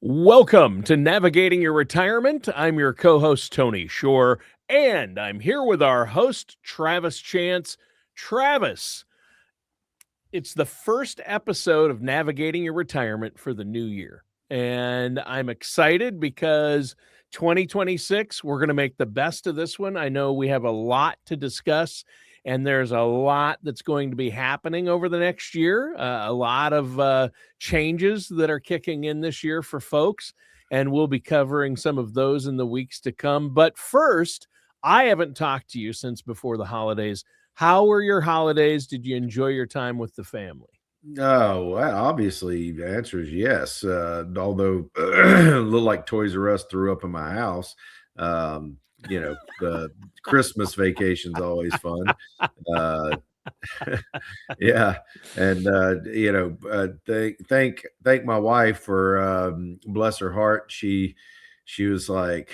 Welcome to Navigating Your Retirement. I'm your co-host, Tony Shore, and I'm here with our host, Travis Chance. Travis, it's the first episode of Navigating Your Retirement for the new year, and I'm excited because 2026, we're going to make the best of this one. I know we have a lot to discuss, and there's a lot that's going to be happening over the next year, a lot of changes that are kicking in this year for folks, and we'll be covering some of those in the weeks to come. But first, I haven't talked to you since before the holidays. How were your holidays? Did you enjoy your time with the family? Oh, well, obviously, the answer is yes. Although a little like Toys R Us threw up in my house. The Christmas vacation's always fun. Uh, yeah, and thank my wife for bless her heart. She was like,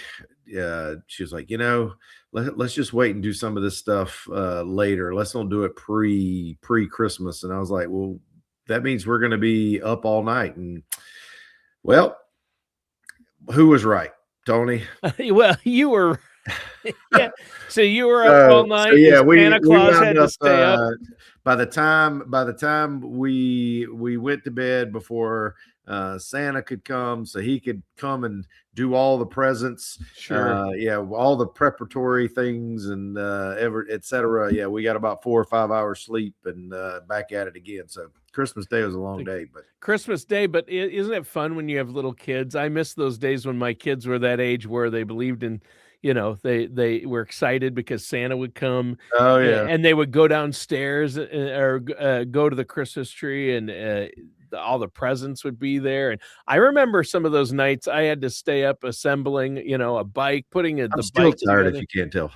let's just wait and do some of this stuff later. Let's don't do it pre Christmas. And I was like, well, that means we're going to be up all night. And well, who was right, Tony? Well, you were yeah. So you were up all So night and yeah, Santa we Claus wound had to up stay up? by the time we went to bed before Santa could come, so he could come and do all the presents. Sure. Yeah, all the preparatory things and et cetera. Yeah, we got about 4 or 5 hours sleep and back at it again. So Christmas Day was a long The day, but Christmas Day, but isn't it fun when you have little kids? I miss those days when my kids were that age where they believed in, they were excited because Santa would come, oh yeah. and they would go downstairs or go to the Christmas tree, and all the presents would be there. And I remember some of those nights I had to stay up assembling, a bike, putting I'm the still bike tired if together. you can't tell.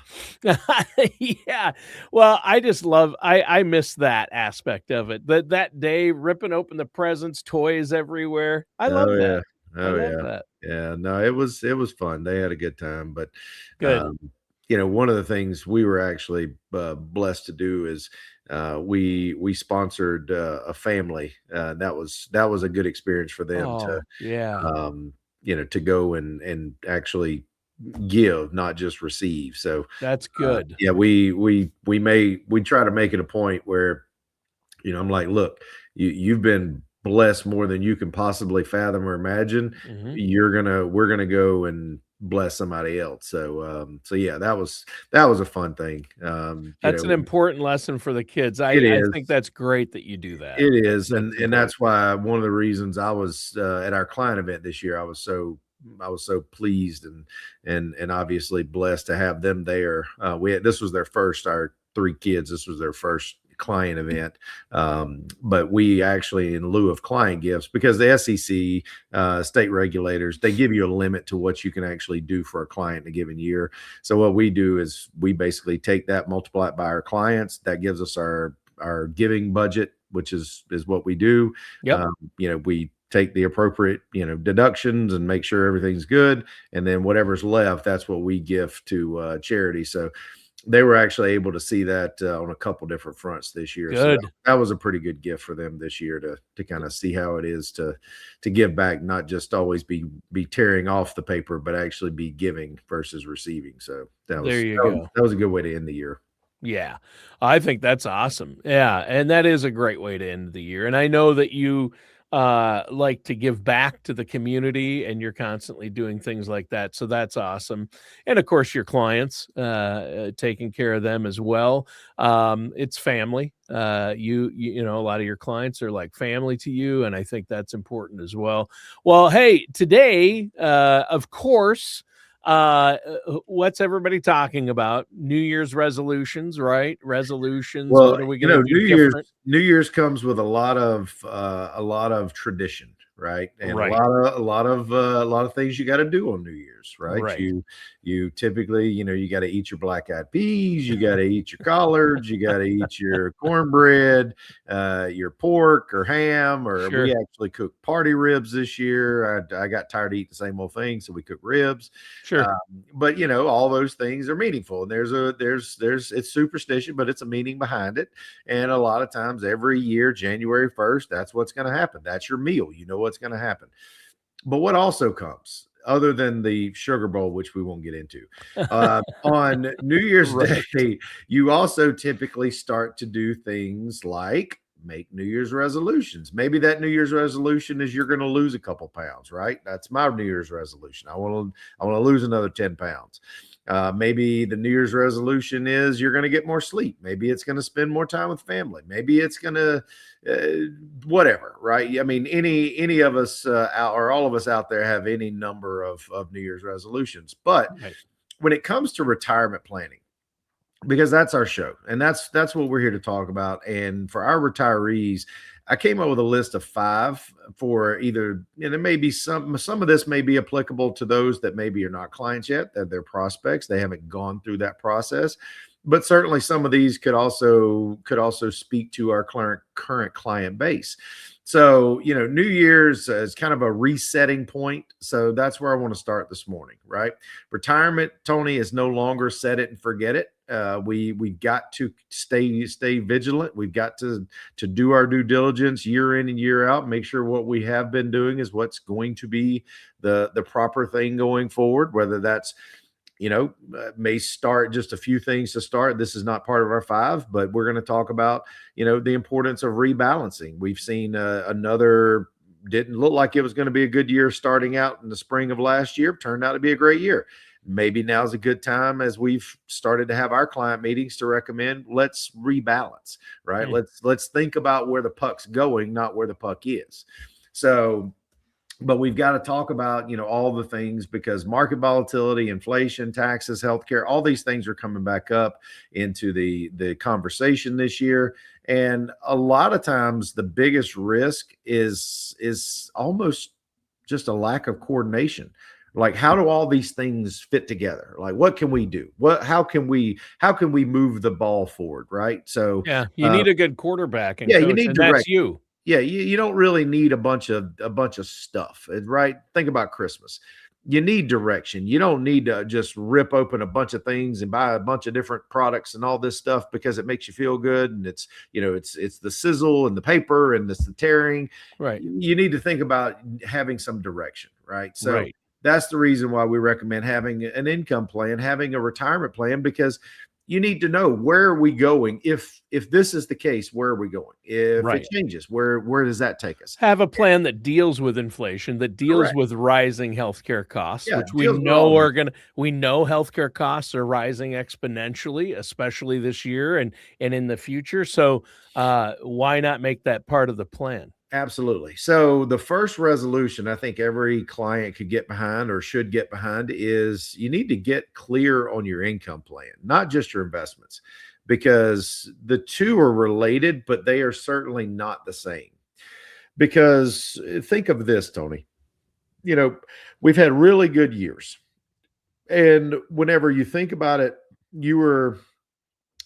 Yeah. Well, I just love I miss that aspect of it. That day, ripping open the presents, toys everywhere. I Oh love yeah. that. I Oh love yeah. that. Yeah. No, it was fun. They had a good time. But Good. um, one of the things we were actually blessed to do is we sponsored a family. That was a good experience for them to Oh, yeah. to go and actually give, not just receive. So That's good. yeah, we try to make it a point where I'm like, look, you've been blessed more than you can possibly fathom or imagine. Mhm. We're gonna go and bless somebody else. So yeah, that was a fun thing. That's an important lesson for the kids. It I is. think that's great that you do that. It That's is, that's and important. that's why one of the reasons I was at our client event this year, I was so pleased and obviously blessed to have them there. This was their first, our three kids. This was their first client event, but we actually, in lieu of client gifts, because the SEC, state regulators, they give you a limit to what you can actually do for a client in a given year. So what we do is we basically take that, multiply it by our clients. That gives us our giving budget, which is what we do. Yep. We take the appropriate deductions and make sure everything's good, and then whatever's left, that's what we give to charity. So they were actually able to see that on a couple different fronts this year. So that, Good. that was a pretty good gift for them this year to kind of see how it is to give back, not just always be tearing off the paper, but actually be giving versus receiving. So that There was you that was, go. that was a good way to end the year. Yeah, I think that's awesome. Yeah, and that is a great way to end the year. And I know that you like to give back to the community, and you're constantly doing things like that. So that's awesome. And of course, your clients, taking care of them as well. It's family. A lot of your clients are like family to you, and I think that's important as well. Well, hey, today, of course. What's everybody talking about? New Year's resolutions, right? Resolutions. Well, What are we going to do New Year's different? New Year's comes with a lot of tradition, right? And a Right. lot of a lot of a lot of things you got to do on New Year's, right? Right. You typically, you got to eat your black eyed peas, you got to eat your collards, you got to eat your cornbread, your pork or ham, or we Sure. actually cooked party ribs this year. I got tired of eating the same old thing, so we cooked ribs. Sure. But all those things are meaningful, and there's it's superstition, but it's a meaning behind it. And a lot of times every year, January 1st, that's what's going to happen. That's your meal. You know what's going to happen. But what also comes, other than the Sugar Bowl, which we won't get into, on New Year's Right. Day, you also typically start to do things like make New Year's resolutions. Maybe that New Year's resolution is you're going to lose a couple pounds, right? That's my New Year's resolution. I want to lose another 10 pounds. Maybe the New Year's resolution is you're going to get more sleep. Maybe it's going to spend more time with family. Maybe it's going to whatever, right? I mean, any of us or all of us out there have any number of New Year's resolutions. But Right. when it comes to retirement planning, because that's our show and that's what we're here to talk about, and for our retirees, I came up with a list of 5 for either, and there may be some of this may be applicable to those that maybe are not clients yet, that they're prospects, they haven't gone through that process, but certainly some of these could also speak to our current client base. So, New Year's is kind of a resetting point. So that's where I want to start this morning, right? Retirement, Tony, is no longer set it and forget it. We've got to stay vigilant. We've got to do our due diligence year in and year out. Make sure what we have been doing is what's going to be the proper thing going forward. Whether that's may start just a few things to start. This is not part of our 5, but we're going to talk about the importance of rebalancing. We've seen another. Didn't look like it was going to be a good year starting out in the spring of last year. Turned out to be a great year. Maybe now's a good time, as we've started to have our client meetings, to recommend let's rebalance, right? Mm. Let's think about where the puck's going, not where the puck is. So, but we've got to talk about all the things, because market volatility, inflation, taxes, healthcare, all these things are coming back up into the conversation this year. And a lot of times the biggest risk is almost just a lack of coordination. Like, how do all these things fit together? Like, what can we do? How can we move the ball forward, right? So Yeah, you need a good quarterback and yeah, you coach, need and that's direction. you. Yeah, you don't really need a bunch of stuff, right? Think about Christmas. You need direction. You don't need to just rip open a bunch of things and buy a bunch of different products and all this stuff because it makes you feel good, and it's the sizzle and the paper and it's the tearing. Right. You need to think about having some direction, right? So Right. that's the reason why we recommend having an income plan, having a retirement plan, because you need to know, where are we going? If this is the case, where are we going? If it Right. changes, where does that take us? Have a plan that deals with inflation, that deals Correct. with rising healthcare costs, Yeah, which we deals with all know of it. we know healthcare costs are rising exponentially, especially this year and in the future. So why not make that part of the plan? Absolutely. So the first resolution I think every client could get behind, or should get behind, is you need to get clear on your income plan, not just your investments, because the two are related, but they are certainly not the same. Because think of this, Tony. You know, we've had really good years. And whenever you think about it, you were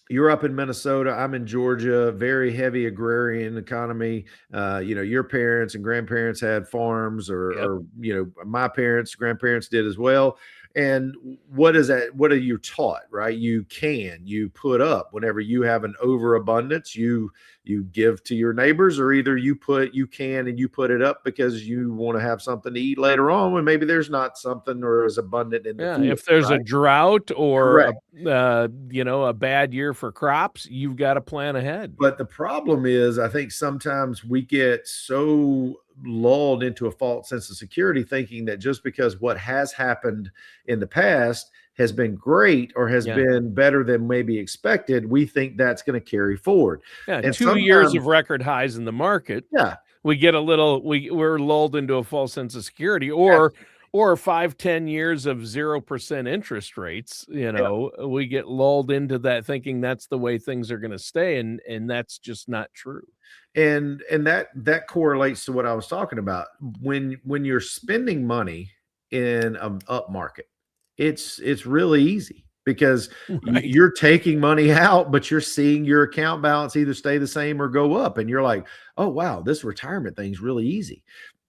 you're up in Minnesota. I'm in Georgia. Very heavy agrarian economy. Your parents and grandparents had farms, Yep. or my parents, grandparents did as well. And what is that? What are you taught, right? You put up whenever you have an overabundance. You give to your neighbors, or either you can and you put it up because you want to have something to eat later on when maybe there's not something or as abundant in the Yeah, field, if there's a right? drought or Correct. a bad year for crops, you've got to plan ahead. But the problem is, I think sometimes we get so lulled into a false sense of security, thinking that just because what has happened in the past has been great or has Yeah. been better than maybe expected, we think that's going to carry forward. Yeah, And 2 years sometimes, of record highs in the market, yeah, we get a little we're lulled into a false sense of security, absolutely. or 5-10 years of 0% interest rates, we get lulled into that thinking that's the way things are going to stay, and that's just not true. And that correlates to what I was talking about. When you're spending money in an up market, it's really easy, because Right. you're taking money out, but you're seeing your account balance either stay the same or go up, and you're like, oh wow, this retirement thing's really easy.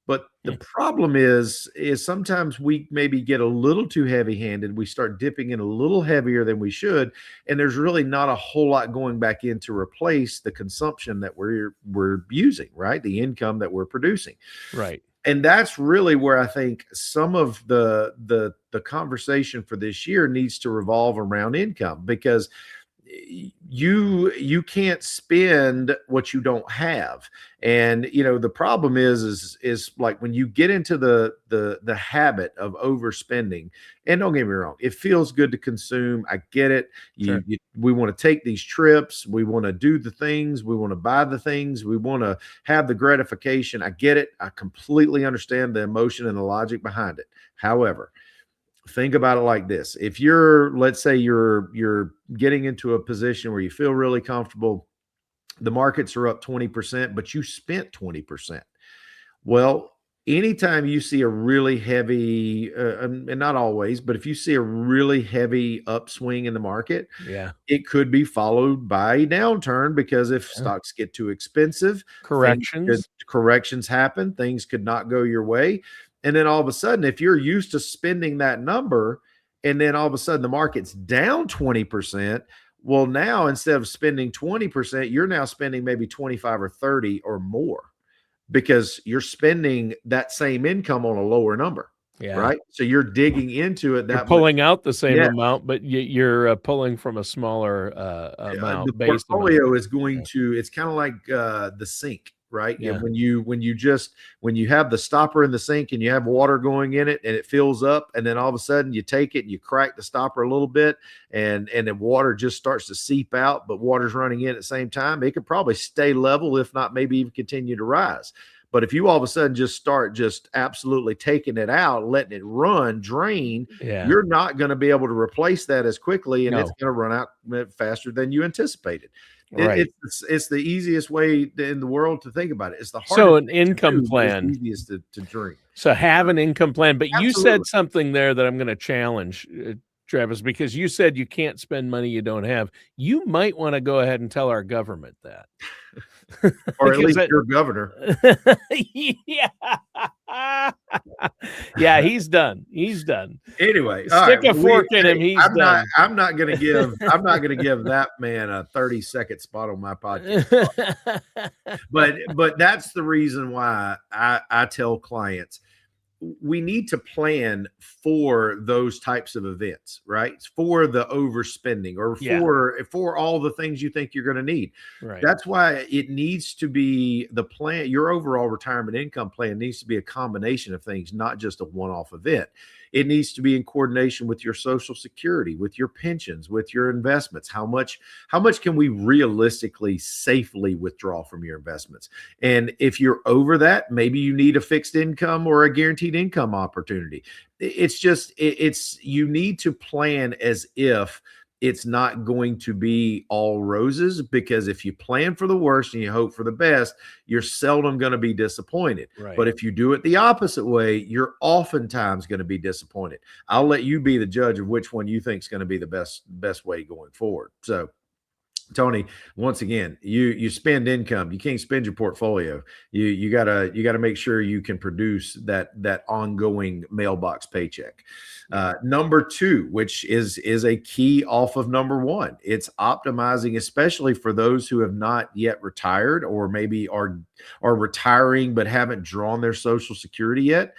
But the Mm. problem is sometimes we maybe get a little too heavy-handed. We start dipping in a little heavier than we should, and there's really not a whole lot going back in to replace the consumption that we're using, right? The income that we're producing. Right. And that's really where I think some of the conversation for this year needs to revolve around income, because you can't spend what you don't have. And the problem is like when you get into the habit of overspending. And don't get me wrong, it feels good to consume, I get it. Sure. We want to take these trips, we want to do the things, we want to buy the things, we want to have the gratification. I get it, I completely understand the emotion and the logic behind it. However, think about it like this. If let's say you're getting into a position where you feel really comfortable, the markets are up 20%, but you spent 20%. Well, anytime you see a really heavy, and not always, but if you see a really heavy upswing in the market, Yeah. it could be followed by a downturn, because if Yeah. stocks get too expensive, Corrections. corrections happen, things could not go your way. And then all of a sudden, if you're used to spending that number, and then all of a sudden the market's down 20%, well, now instead of spending 20%, you're now spending maybe 25 or 30 or more, because you're spending that same income on a lower number, Yeah. right? So you're digging into it You're that much. pulling out the same Yeah. amount, but you're pulling from a smaller The amount, base amount. portfolio is going to, it's kind of like the sink, right? Yeah. When you have the stopper in the sink and you have water going in it and it fills up, and then all of a sudden you take it and you crack the stopper a little bit, and the water just starts to seep out, but water's running in at the same time, it could probably stay level, if not maybe even continue to rise. But if you all of a sudden just start just absolutely taking it out, letting it run, drain, Yeah. you're not going to be able to replace that as quickly, and it's No. going to run out faster than you anticipated. Right. It's the easiest way in the world to think about it. It's the hardest So an thing to income do, but it's the plan. easiest to dream. So have an income plan. But you Absolutely. said something there that I'm going to challenge, Travis, because you said you can't spend money you don't have. You might want to go ahead and tell our government that. Or at Because least your governor. Yeah. Yeah, he's done. He's done. Anyway, all Stick right, a fork in him, he's done. I'm not gonna give that man a 30-second spot on my podcast. But that's the reason why I tell clients we need to plan for those types of events, right? For the overspending, or Yeah. for all the things you think you're going to need. Right. That's why it needs to be the plan. Your overall retirement income plan needs to be a combination of things, not just a one-off event. It needs to be in coordination with your Social Security, with your pensions, with your investments. How much can we realistically safely withdraw from your investments? And if you're over that, maybe you need a fixed income or a guaranteed income opportunity. It's you need to plan as if it's not going to be all roses, because if you plan for the worst and you hope for the best, you're seldom going to be disappointed. Right. But if you do it the opposite way, you're oftentimes going to be disappointed. I'll let you be the judge of which one you think is going to be the best way going forward. So, Tony, once again, you spend income. You can't spend your portfolio. You gotta make sure you can produce that ongoing mailbox paycheck. Number two, which is a key off of number one, it's optimizing, especially for those who have not yet retired, or maybe are retiring but haven't drawn their Social Security yet.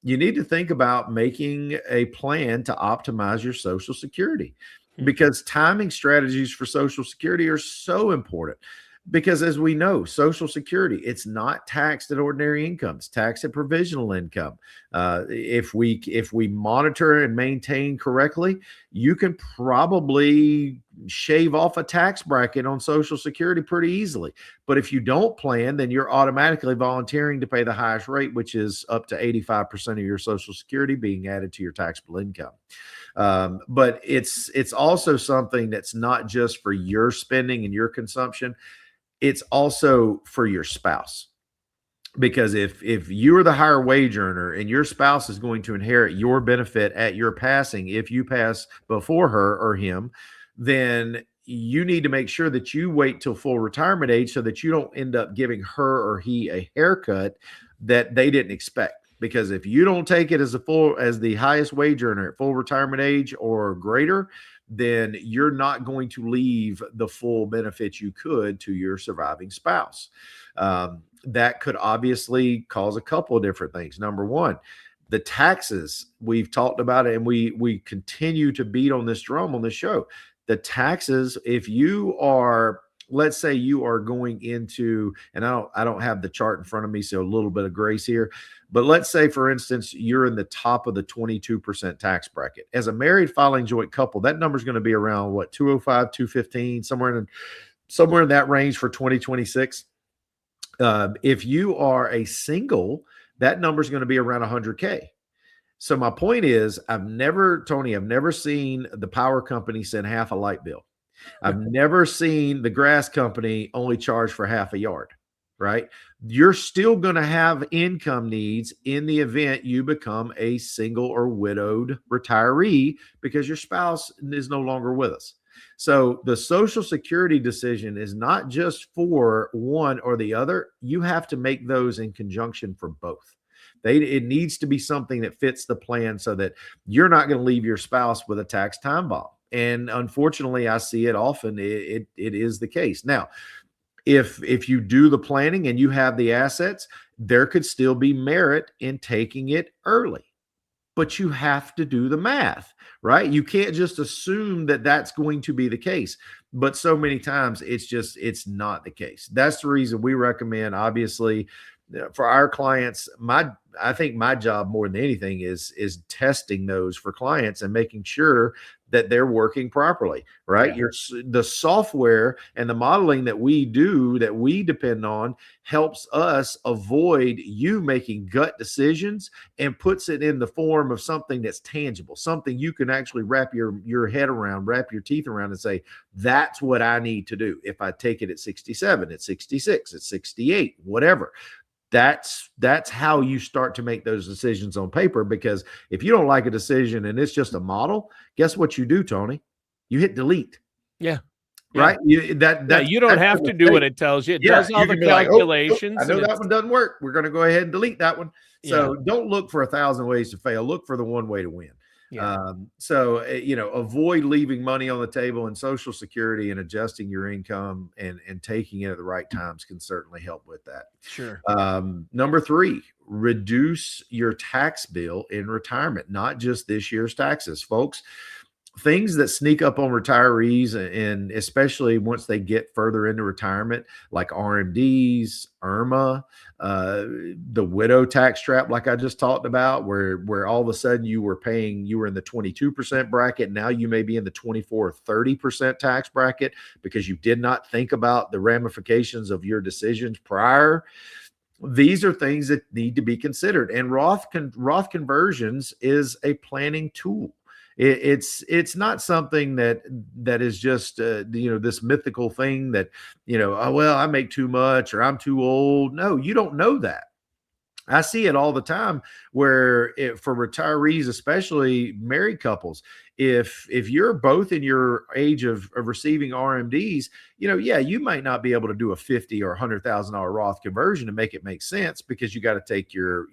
You need to think about making a plan to optimize your Social Security, because timing strategies for Social Security are so important. Because as we know, Social Security, it's not taxed at ordinary income; it's taxed at provisional income. If we monitor and maintain correctly, you can probably shave off a tax bracket on Social Security pretty easily. But if you don't plan, then you're automatically volunteering to pay the highest rate, which is up to 85% of your Social Security being added to your taxable income. But it's also something that's not just for your spending and your consumption. It's also for your spouse. Because if you are the higher wage earner and your spouse is going to inherit your benefit at your passing, if you pass before her or him, then you need to make sure that you wait till full retirement age, so that you don't end up giving her or he a haircut that they didn't expect. Because if you don't take it as the highest wage earner at full retirement age or greater, then you're not going to leave the full benefits you could to your surviving spouse. that could obviously cause a couple of different things. Number one, the taxes. We've talked about it, and we continue to beat on this drum on this show. The taxes, if you are, let's say you are going into, and I don't have the chart in front of me, so a little bit of grace here, but let's say, for instance, you're in the top of the 22% tax bracket. As a married filing joint couple, that number is going to be around what, 205, 215, somewhere in that range for 2026. If you are a single, that number is going to be around 100K. So my point is, I've never seen the power company send half a light bill. I've never seen the grass company only charge for half a yard, right? You're still going to have income needs in the event you become a single or widowed retiree because your spouse is no longer with us. So the Social Security decision is not just for one or the other. You have to make those in conjunction for both. It needs to be something that fits the plan so that you're not going to leave your spouse with a tax time bomb. And unfortunately, I see it often. It is the case. Now, if you do the planning and you have the assets, there could still be merit in taking it early. But you have to do the math, right? You can't just assume that that's going to be the case. But so many times it's not the case. That's the reason we recommend, obviously, for our clients. I think my job more than anything is testing those for clients and making sure that they're working properly, right? Yeah. The software and the modeling that we do, that we depend on, helps us avoid you making gut decisions and puts it in the form of something that's tangible, something you can actually wrap your head around, wrap your teeth around, and say, that's what I need to do. If I take it at 67, at 66, at 68, whatever. That's how you start to make those decisions on paper. Because if you don't like a decision and it's just a model, guess what you do, Tony? You hit delete. Yeah. Right. You don't have to do what it tells you. It does all the calculations. I know that one doesn't work. We're going to go ahead and delete that one. So don't look for 1,000 ways to fail. Look for the one way to win. Yeah. Avoid leaving money on the table, and Social Security and adjusting your income and taking it at the right times can certainly help with that. Sure. Number 3, reduce your tax bill in retirement, not just this year's taxes, folks. Things that sneak up on retirees, and especially once they get further into retirement, like RMDs, IRMA, the widow tax trap, like I just talked about, where all of a sudden you were in the 22% bracket. Now you may be in the 24 or 30% tax bracket because you did not think about the ramifications of your decisions prior. These are things that need to be considered. And Roth conversions is a planning tool. It's not something that is just this mythical thing that oh, well, I make too much or I'm too old. No, you don't know that. I see it all the time where for retirees, especially married couples, if you're both in your age of receiving RMDs, you might not be able to do a $50,000 or $100,000 Roth conversion to make it make sense, because you got to take your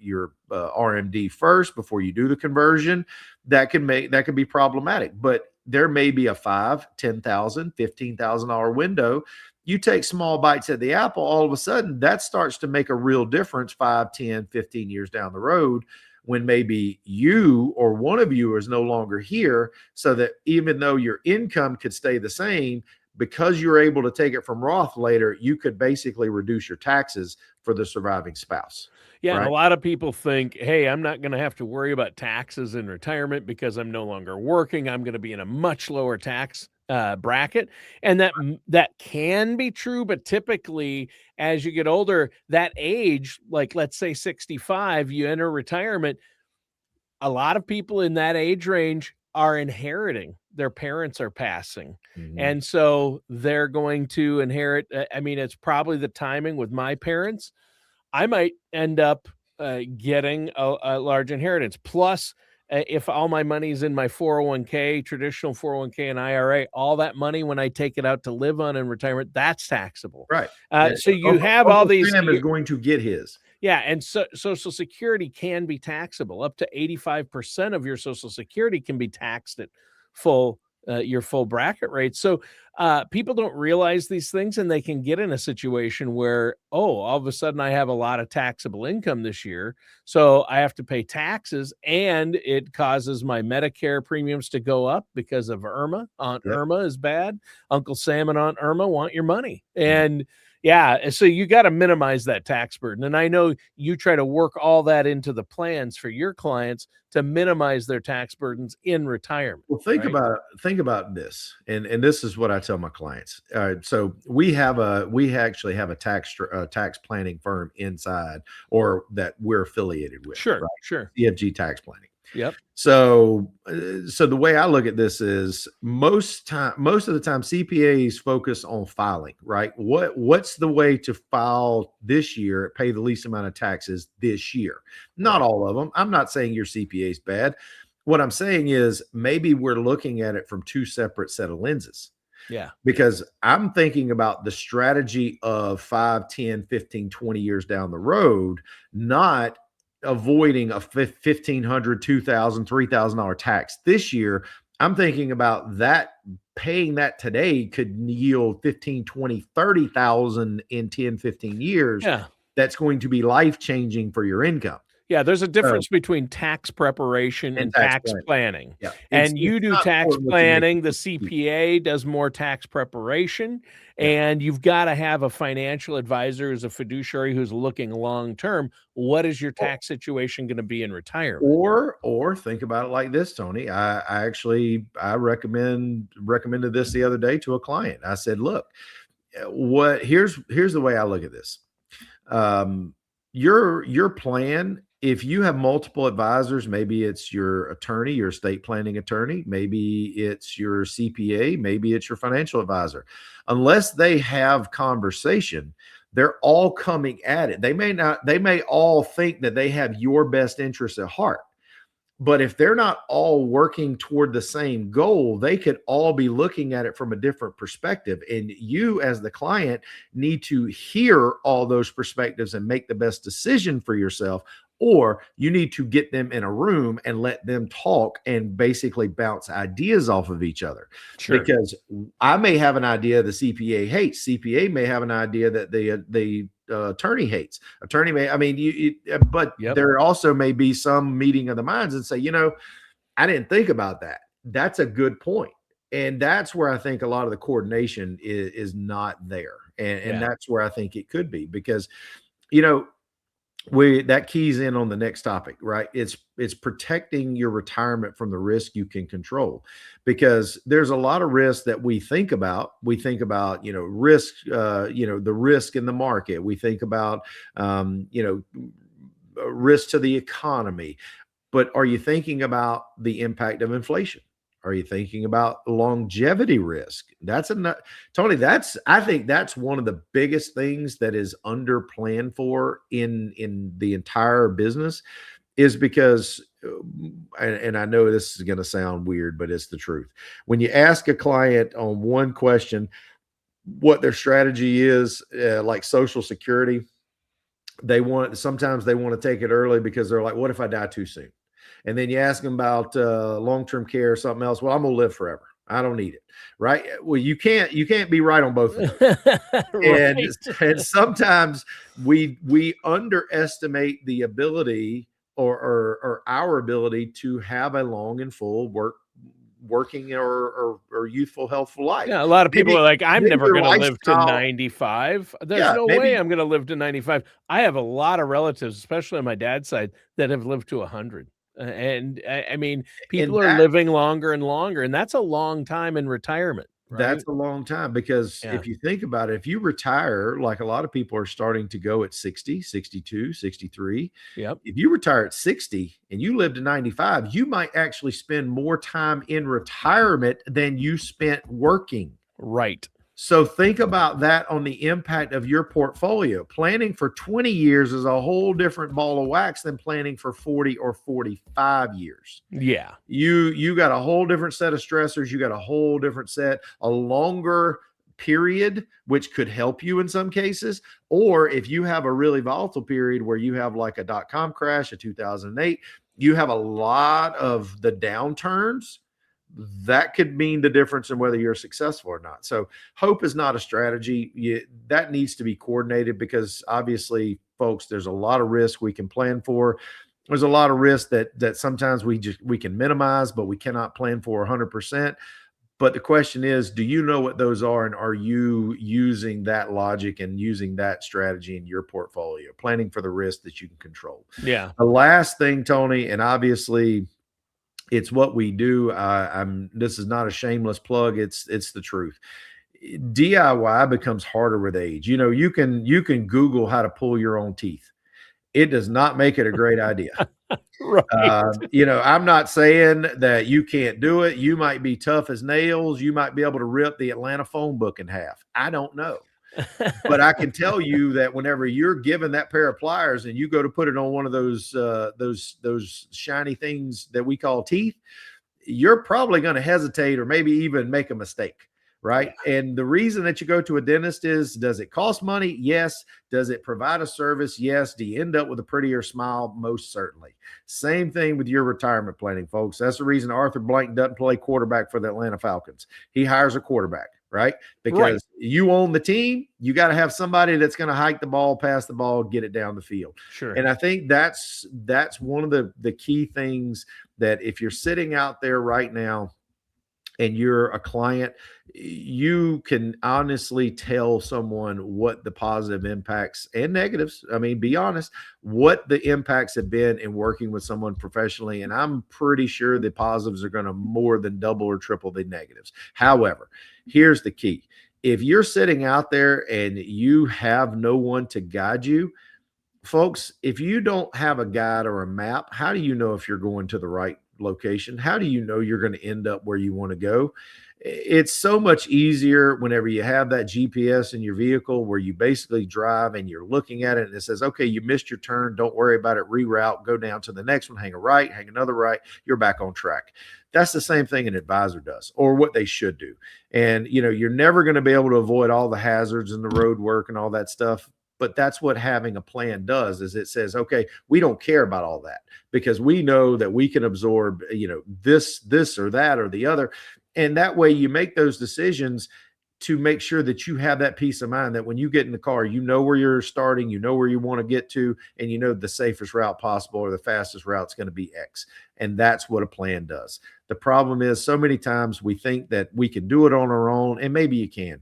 RMD first before you do the conversion. That can be problematic. But there may be a $5,000, $10,000, $15,000 window. You take small bites at the apple, all of a sudden that starts to make a real difference 5, 10, 15 years down the road, when maybe you or one of you is no longer here, so that even though your income could stay the same, because you're able to take it from Roth later, you could basically reduce your taxes for the surviving spouse. Yeah, right? And a lot of people think, hey, I'm not going to have to worry about taxes in retirement because I'm no longer working. I'm going to be in a much lower tax bracket. And that can be true, but typically as you get older, that age, like let's say 65, you enter retirement, a lot of people in that age range are inheriting. Their parents are passing. Mhm. And so they're going to inherit. I mean, it's probably the timing with my parents. I might end up getting a large inheritance. Plus, if all my money's in my 401k, traditional 401k and IRA, all that money, when I take it out to live on in retirement, that's taxable. Right. So you have all these. Sam is going to get his. Yeah, and so Social Security can be taxable. Up to 85% of your Social Security can be taxed at full your full bracket rate. So people don't realize these things, and they can get in a situation where, oh, all of a sudden I have a lot of taxable income this year, so I have to pay taxes, and it causes my Medicare premiums to go up because of Irma. Aunt Yep. Irma is bad. Uncle Sam and Aunt Irma want your money. And yeah, so you got to minimize that tax burden. And I know you try to work all that into the plans for your clients to minimize their tax burdens in retirement. Well, Right? think about this, and this is what I tell my clients. So we actually have a tax planning firm inside, or that we're affiliated with, Sure, right? sure. CFG Tax Planning. Yep. So, so the way I look at this is most of the time CPAs focus on filing, right? What's the way to file this year, pay the least amount of taxes this year? Not Right. all of them. I'm not saying your CPA is bad. What I'm saying is maybe we're looking at it from two separate set of lenses, Yeah. because I'm thinking about the strategy of 5, 10, 15, 20 years down the road, not avoiding a $1,500, $2,000, $3,000 tax this year. I'm thinking about that, paying that today could yield 15, 20, 30,000 in 10, 15 years. Yeah. That's going to be life-changing for your income. Yeah, there's a difference between tax preparation And and tax tax planning. planning. Yeah. And you It's do not tax important what you make. planning, the CPA does more tax preparation, Yeah. and you've got to have a financial advisor who's a fiduciary who's looking long term. What is your tax situation going to be in retirement? Or think about it like this, Tony. I recommended this the other day to a client. I said, look, here's the way I look at this. Your plan, if you have multiple advisors, maybe it's your attorney, your estate planning attorney, maybe it's your CPA, maybe it's your financial advisor. Unless they have conversation, they're all coming at it. They may all think that they have your best interests at heart. But if they're not all working toward the same goal, they could all be looking at it from a different perspective. And you, as the client, need to hear all those perspectives and make the best decision for yourself. Or you need to get them in a room and let them talk and basically bounce ideas off of each other. Sure. Because I may have an idea the CPA hates. CPA may have an idea that the attorney hates. Attorney may, I mean, but Yep. there also may be some meeting of the minds and say, I didn't think about that. That's a good point. And that's where I think a lot of the coordination is not there. And that's where I think it could be, because, that keys in on the next topic, right? It's protecting your retirement from the risk you can control, because there's a lot of risks that we think about. We think about, risk, the risk in the market. We think about, risk to the economy. But are you thinking about the impact of inflation? Are you thinking about longevity risk? Tony, I think that's one of the biggest things that is under planned for in the entire business, is because, and I know this is going to sound weird, but it's the truth. When you ask a client on one question what their strategy is, like Social Security, sometimes they want to take it early because they're like, what if I die too soon? And then you ask them about long-term care or something else. Well, I'm going to live forever. I don't need it. Right. Well, you can't be right on both of those. Right. And sometimes we underestimate the ability or our ability to have a long and full working or youthful, healthful life. Yeah, a lot of people are like, I'm never your going to live to lifestyle- 95. There's Yeah, no maybe- way I'm going to live to 95. I have a lot of relatives, especially on my dad's side, that have lived to 100. And I mean, people are living longer and longer, and that's a long time in retirement. Right? That's a long time, because if you think about it, if you retire, like a lot of people are starting to go at 60, 62, 63. Yep. If you retire at 60 and you live to 95, you might actually spend more time in retirement than you spent working. Right. So think about that on the impact of your portfolio. Planning for 20 years is a whole different ball of wax than planning for 40 or 45 years. Yeah. You got a whole different set of stressors. You got a whole different set, a longer period, which could help you in some cases. Or if you have a really volatile period where you have like a .com crash, a 2008, you have a lot of the downturns that could mean the difference in whether you're successful or not. So hope is not a strategy. That needs to be coordinated, because obviously, folks, there's a lot of risk we can plan for. There's a lot of risk that sometimes we can minimize, but we cannot plan for 100%. But the question is, do you know what those are? And are you using that logic and using that strategy in your portfolio, planning for the risk that you can control? Yeah. The last thing, Tony, and obviously it's what we do. This is not a shameless plug. It's the truth. DIY becomes harder with age. You can Google how to pull your own teeth. It does not make it a great idea. Right. I'm not saying that you can't do it. You might be tough as nails. You might be able to rip the Atlanta phone book in half. I don't know. But I can tell you that whenever you're given that pair of pliers and you go to put it on one of those shiny things that we call teeth, you're probably going to hesitate or maybe even make a mistake. Right. Yeah. And the reason that you go to a dentist is, does it cost money? Yes. Does it provide a service? Yes. Do you end up with a prettier smile? Most certainly. Same thing with your retirement planning, folks. That's the reason Arthur Blank doesn't play quarterback for the Atlanta Falcons. He hires a quarterback, right? Because you own the team. You got to have somebody that's going to hike the ball, pass the ball, get it down the field. Sure. And I think that's one of the key things, that if you're sitting out there right now and you're a client, you can honestly tell someone what the positive impacts and negatives, be honest, what the impacts have been in working with someone professionally. And I'm pretty sure the positives are going to more than double or triple the negatives. However, here's the key. If you're sitting out there and you have no one to guide you, folks, if you don't have a guide or a map, how do you know if you're going to the right location? How do you know you're going to end up where you want to go? It's so much easier whenever you have that GPS in your vehicle, where you basically drive and you're looking at it and it says, okay, you missed your turn. Don't worry about it. Reroute, go down to the next one, hang a right, hang another right. You're back on track. That's the same thing an advisor does, or what they should do. And, you're never going to be able to avoid all the hazards and the road work and all that stuff. But that's what having a plan does, is it says, okay, we don't care about all that, because we know that we can absorb, this or that or the other. And that way you make those decisions to make sure that you have that peace of mind, that when you get in the car, you know where you're starting, you know where you want to get to, and you know the safest route possible, or the fastest route is going to be X. And that's what a plan does. The problem is, so many times we think that we can do it on our own, and maybe you can.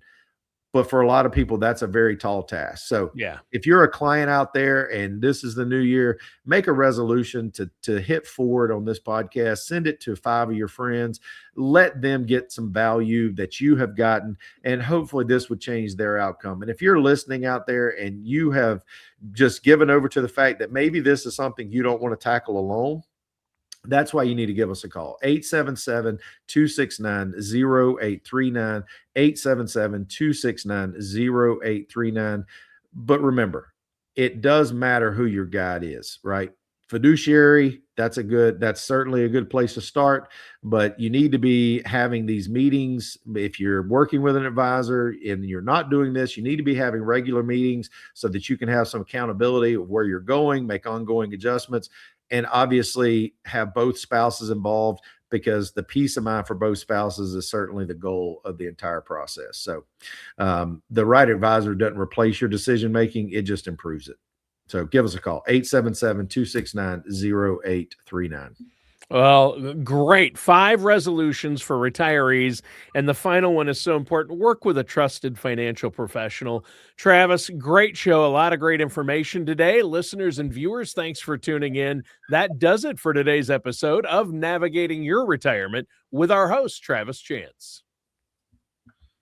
But for a lot of people, that's a very tall task. So yeah, if you're a client out there and this is the new year, make a resolution to hit forward on this podcast. Send it to 5 of your friends. Let them get some value that you have gotten, and hopefully this would change their outcome. And if you're listening out there and you have just given over to the fact that maybe this is something you don't want to tackle alone, that's why you need to give us a call. 877-269-0839, 877-269-0839. But remember, it does matter who your guide is, right? Fiduciary, that's certainly a good place to start, but you need to be having these meetings. If you're working with an advisor and you're not doing this, you need to be having regular meetings so that you can have some accountability of where you're going, make ongoing adjustments, and obviously have both spouses involved, because the peace of mind for both spouses is certainly the goal of the entire process. So the right advisor doesn't replace your decision-making. It just improves it. So give us a call, 877-269-0839. Well, great. 5 resolutions for retirees. And the final one is so important. Work with a trusted financial professional. Travis, great show. A lot of great information today. Listeners and viewers, thanks for tuning in. That does it for today's episode of Navigating Your Retirement with our host, Travis Chance.